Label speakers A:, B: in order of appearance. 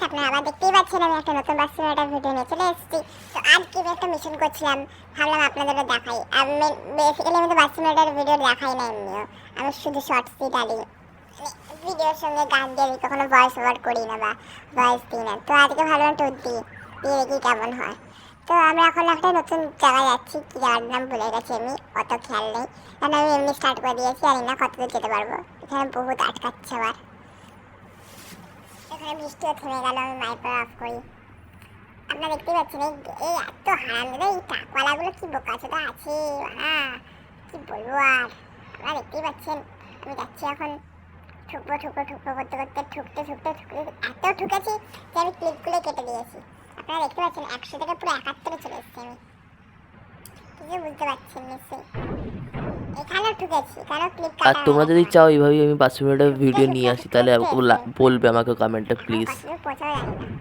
A: আপনারা আবার দেখতেই পাচ্ছেন আমি একটা নতুন বাস্তবতা ভিডিও নিয়ে চলে এসেছি। তো আজকে আমি একটা মিশন করছিলাম, ভাবলাম আপনাদেরও দেখাই। আমি বেসিক্যালি আমি তো বাস্তবতার ভিডিও দেখাই না এমনিও, আমি শুধু শর্টসই ডালি, ভিডিওর সঙ্গে গান দিয়ে দিই, কখনো ভয়েস ওভার করি না বা ভয়েস দিই না। তো আজকে ভাবলাম টুর দিই, দিয়ে দেখি কেমন হয়। তো আমরা এখন একটা নতুন জায়গায় যাচ্ছি, কি জায়গার নাম ভুলে গেছি আমি, অত খেয়াল নেই, কারণ আমি এমনি স্টার্ট করে দিয়েছি, জানি না কতদূর যেতে পারবো। এখানে বহুত আটকাচ্ছে আবার, এখানে বৃষ্টিও থেমে গেল, আমি মাইক্রো অফ করি। আপনারা দেখতেই পাচ্ছেন এই এত হারামজাদা এই ট্রাকওয়ালাগুলো কি বোকাচোদা আছে, কি বলবো আর। আপনারা দেখতেই পাচ্ছেন আমি যাচ্ছি এখন, ঠুকবো ঠুকবো ঠুকবো করতে করতে ঠুকতে ঠুকতে ঠুকতে এত ঠুকেছি যে আমি ক্লিপগুলো কেটে দিয়েছি। আপনারা দেখতে পাচ্ছেন 100 থেকে পুরো 71-এ চলে এসেছি আমি, কিছু বুঝতে পারছেন নিশ্চয়ই। এখানেও ঠুকেছি, এখানেও ক্লিপ
B: আর
A: কাটা
B: তোমরা
A: হয়ে
B: যদি
A: গেছে।
B: চাও এইভাবেই আমি 5 মিনিটের
A: ঠুকতে
B: ভিডিও
A: ঠুকতে
B: নিয়ে আসি, তাহলে
A: ঠুকতে এসেছি,
B: বলবে আমাকে কমেন্টে
A: এখন
B: প্লিজ।
A: কতদূর পৌঁছাবো জানি না।